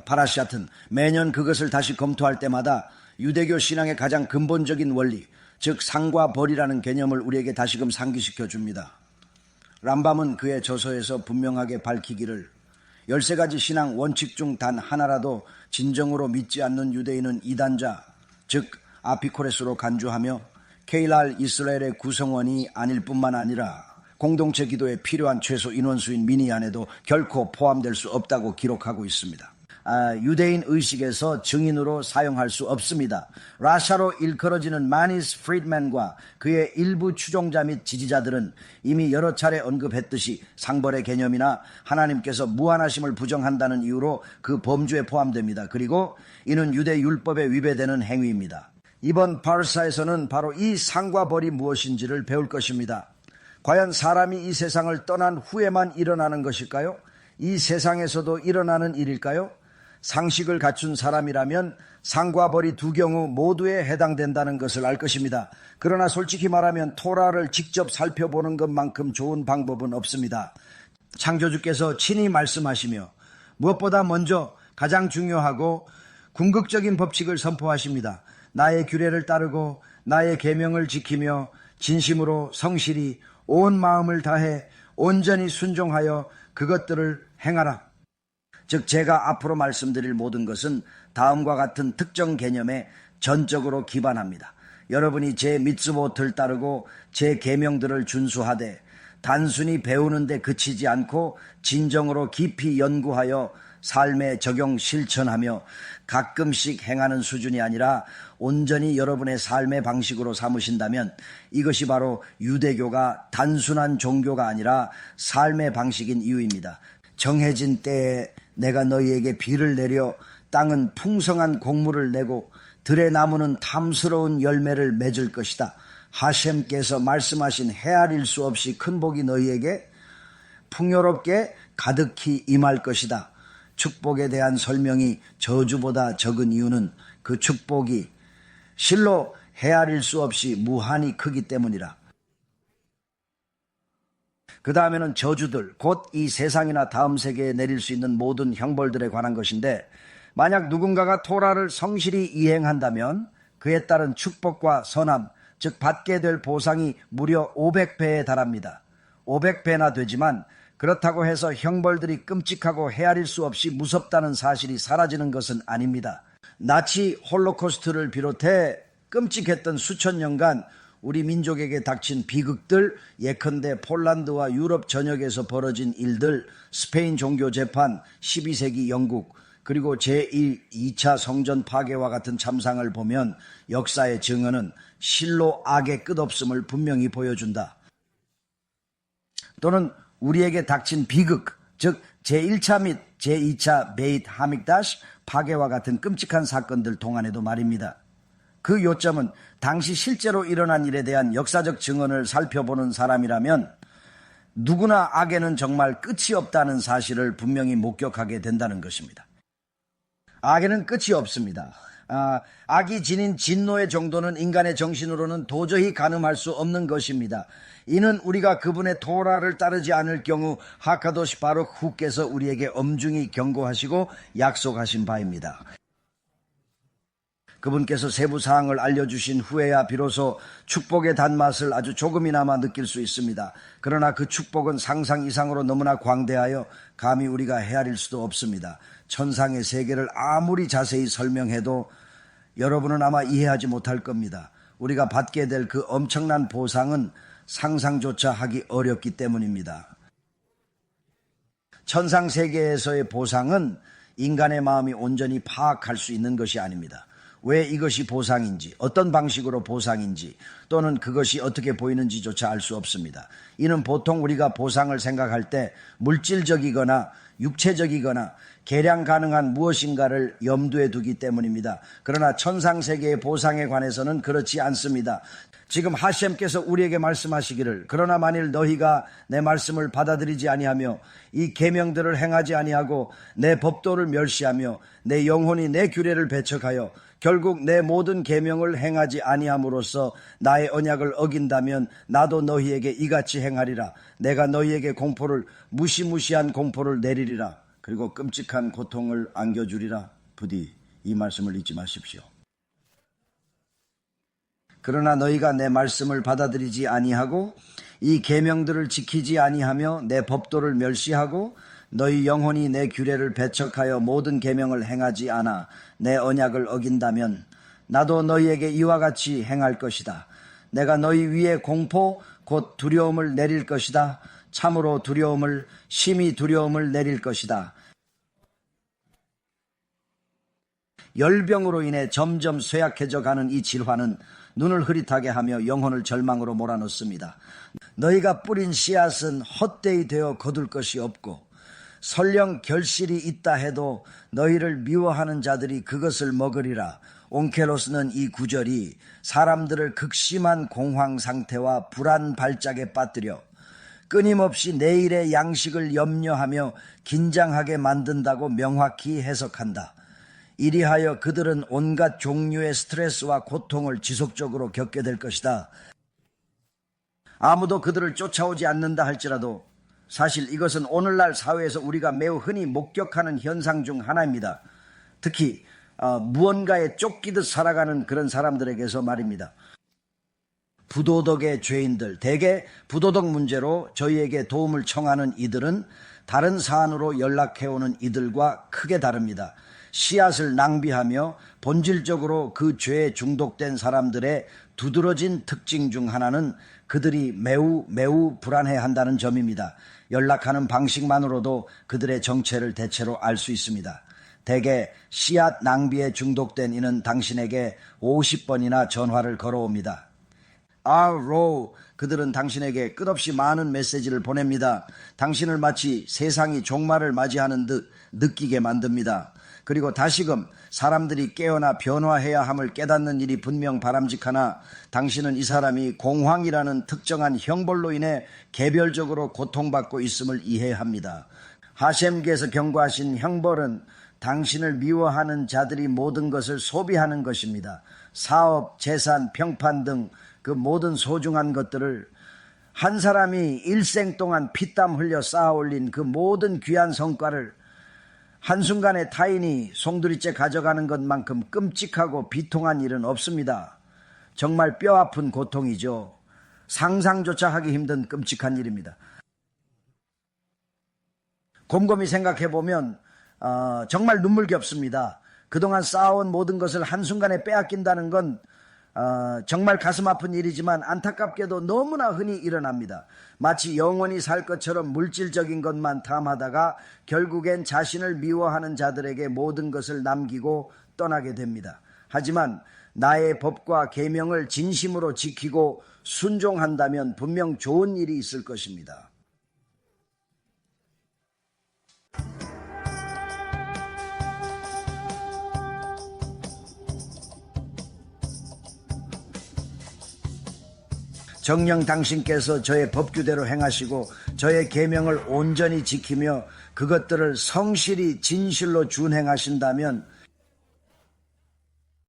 파라샤튼, 매년 그것을 다시 검토할 때마다 유대교 신앙의 가장 근본적인 원리, 즉 상과 벌이라는 개념을 우리에게 다시금 상기시켜 줍니다. 람밤은 그의 저서에서 분명하게 밝히기를 13가지 신앙 원칙 중 단 하나라도 진정으로 믿지 않는 유대인은 이단자, 즉 아피코레스로 간주하며 케일알 이스라엘의 구성원이 아닐 뿐만 아니라 공동체 기도에 필요한 최소 인원수인 미니 안에도 결코 포함될 수 없다고 기록하고 있습니다. 유대인 의식에서 증인으로 사용할 수 없습니다. 라샤로 일컬어지는 마니스 프리드맨과 그의 일부 추종자 및 지지자들은 이미 여러 차례 언급했듯이 상벌의 개념이나 하나님께서 무한하심을 부정한다는 이유로 그 범주에 포함됩니다. 그리고 이는 유대 율법에 위배되는 행위입니다. 이번 파르사에서는 바로 이 상과 벌이 무엇인지를 배울 것입니다. 과연 사람이 이 세상을 떠난 후에만 일어나는 것일까요? 이 세상에서도 일어나는 일일까요? 상식을 갖춘 사람이라면 상과 벌이 두 경우 모두에 해당된다는 것을 알 것입니다. 그러나 솔직히 말하면 토라를 직접 살펴보는 것만큼 좋은 방법은 없습니다. 창조주께서 친히 말씀하시며 무엇보다 먼저 가장 중요하고 궁극적인 법칙을 선포하십니다. 나의 규례를 따르고 나의 계명을 지키며 진심으로 성실히 온 마음을 다해 온전히 순종하여 그것들을 행하라. 즉 제가 앞으로 말씀드릴 모든 것은 다음과 같은 특정 개념에 전적으로 기반합니다. 여러분이 제 미tzvot을 따르고 제 계명들을 준수하되 단순히 배우는 데 그치지 않고 진정으로 깊이 연구하여 삶에 적용 실천하며 가끔씩 행하는 수준이 아니라 온전히 여러분의 삶의 방식으로 삼으신다면 이것이 바로 유대교가 단순한 종교가 아니라 삶의 방식인 이유입니다. 정해진 때에 내가 너희에게 비를 내려 땅은 풍성한 곡물을 내고 들의 나무는 탐스러운 열매를 맺을 것이다. 하셴께서 말씀하신 헤아릴 수 없이 큰 복이 너희에게 풍요롭게 가득히 임할 것이다. 축복에 대한 설명이 저주보다 적은 이유는 그 축복이 실로 헤아릴 수 없이 무한히 크기 때문이라. 그 다음에는 저주들, 곧 이 세상이나 다음 세계에 내릴 수 있는 모든 형벌들에 관한 것인데 만약 누군가가 토라를 성실히 이행한다면 그에 따른 축복과 선함, 즉 받게 될 보상이 무려 500배에 달합니다. 500배나 되지만 그렇다고 해서 형벌들이 끔찍하고 헤아릴 수 없이 무섭다는 사실이 사라지는 것은 아닙니다. 나치 홀로코스트를 비롯해 끔찍했던 수천 년간 우리 민족에게 닥친 비극들, 예컨대 폴란드와 유럽 전역에서 벌어진 일들, 스페인 종교 재판, 12세기 영국, 그리고 제2차 성전 파괴와 같은 참상을 보면 역사의 증언은 실로 악의 끝없음을 분명히 보여준다. 또는 우리에게 닥친 비극, 즉 제1차 및 제2차 베이트 하믹다시 파괴와 같은 끔찍한 사건들 동안에도 말입니다. 그 요점은 당시 실제로 일어난 일에 대한 역사적 증언을 살펴보는 사람이라면 누구나 악에는 정말 끝이 없다는 사실을 분명히 목격하게 된다는 것입니다. 악에는 끝이 없습니다. 악이 지닌 진노의 정도는 인간의 정신으로는 도저히 가늠할 수 없는 것입니다. 이는 우리가 그분의 토라를 따르지 않을 경우 하카도시 바룩 후께서 우리에게 엄중히 경고하시고 약속하신 바입니다. 그분께서 세부 사항을 알려주신 후에야 비로소 축복의 단맛을 아주 조금이나마 느낄 수 있습니다. 그러나 그 축복은 상상 이상으로 너무나 광대하여 감히 우리가 헤아릴 수도 없습니다. 천상의 세계를 아무리 자세히 설명해도 여러분은 아마 이해하지 못할 겁니다. 우리가 받게 될 그 엄청난 보상은 상상조차 하기 어렵기 때문입니다. 천상 세계에서의 보상은 인간의 마음이 온전히 파악할 수 있는 것이 아닙니다. 왜 이것이 보상인지, 어떤 방식으로 보상인지, 또는 그것이 어떻게 보이는지조차 알 수 없습니다. 이는 보통 우리가 보상을 생각할 때 물질적이거나 육체적이거나 계량 가능한 무엇인가를 염두에 두기 때문입니다. 그러나 천상세계의 보상에 관해서는 그렇지 않습니다. 지금 하셴께서 우리에게 말씀하시기를 그러나 만일 너희가 내 말씀을 받아들이지 아니하며 이 계명들을 행하지 아니하고 내 법도를 멸시하며 내 영혼이 내 규례를 배척하여 결국 내 모든 계명을 행하지 아니함으로써 나의 언약을 어긴다면 나도 너희에게 이같이 행하리라. 내가 너희에게 공포를 무시무시한 공포를 내리리라. 그리고 끔찍한 고통을 안겨주리라. 부디 이 말씀을 잊지 마십시오. 그러나 너희가 내 말씀을 받아들이지 아니하고 이 계명들을 지키지 아니하며 내 법도를 멸시하고 너희 영혼이 내 규례를 배척하여 모든 계명을 행하지 않아 내 언약을 어긴다면 나도 너희에게 이와 같이 행할 것이다. 내가 너희 위에 공포 곧 두려움을 내릴 것이다. 참으로 두려움을 심히 두려움을 내릴 것이다. 열병으로 인해 점점 쇠약해져 가는 이 질환은 눈을 흐릿하게 하며 영혼을 절망으로 몰아넣습니다. 너희가 뿌린 씨앗은 헛되이 되어 거둘 것이 없고 설령 결실이 있다 해도 너희를 미워하는 자들이 그것을 먹으리라. 온케로스는 이 구절이 사람들을 극심한 공황 상태와 불안 발작에 빠뜨려 끊임없이 내일의 양식을 염려하며 긴장하게 만든다고 명확히 해석한다. 이리하여 그들은 온갖 종류의 스트레스와 고통을 지속적으로 겪게 될 것이다. 아무도 그들을 쫓아오지 않는다 할지라도 사실 이것은 오늘날 사회에서 우리가 매우 흔히 목격하는 현상 중 하나입니다. 특히 무언가에 쫓기듯 살아가는 그런 사람들에게서 말입니다. 부도덕의 죄인들, 대개 부도덕 문제로 저희에게 도움을 청하는 이들은 다른 사안으로 연락해오는 이들과 크게 다릅니다. 씨앗을 낭비하며 본질적으로 그 죄에 중독된 사람들의 두드러진 특징 중 하나는 그들이 매우 불안해한다는 점입니다. 연락하는 방식만으로도 그들의 정체를 대체로 알 수 있습니다. 대개 씨앗 낭비에 중독된 이는 당신에게 50번이나 전화를 걸어옵니다. 로우, 그들은 당신에게 끝없이 많은 메시지를 보냅니다. 당신을 마치 세상이 종말을 맞이하는 듯 느끼게 만듭니다. 그리고 다시금 사람들이 깨어나 변화해야 함을 깨닫는 일이 분명 바람직하나 당신은 이 사람이 공황이라는 특정한 형벌로 인해 개별적으로 고통받고 있음을 이해합니다. 하셴께서 경고하신 형벌은 당신을 미워하는 자들이 모든 것을 소비하는 것입니다. 사업, 재산, 평판 등 그 모든 소중한 것들을 한 사람이 일생 동안 피땀 흘려 쌓아올린 그 모든 귀한 성과를 한순간에 타인이 송두리째 가져가는 것만큼 끔찍하고 비통한 일은 없습니다. 정말 뼈아픈 고통이죠. 상상조차 하기 힘든 끔찍한 일입니다. 곰곰이 생각해보면 정말 눈물겹습니다. 그동안 쌓아온 모든 것을 한순간에 빼앗긴다는 건 정말 가슴 아픈 일이지만 안타깝게도 너무나 흔히 일어납니다. 마치 영원히 살 것처럼 물질적인 것만 탐하다가 결국엔 자신을 미워하는 자들에게 모든 것을 남기고 떠나게 됩니다. 하지만 나의 법과 계명을 진심으로 지키고 순종한다면 분명 좋은 일이 있을 것입니다. 정녕 당신께서 저의 법규대로 행하시고 저의 계명을 온전히 지키며 그것들을 성실히 진실로 준행하신다면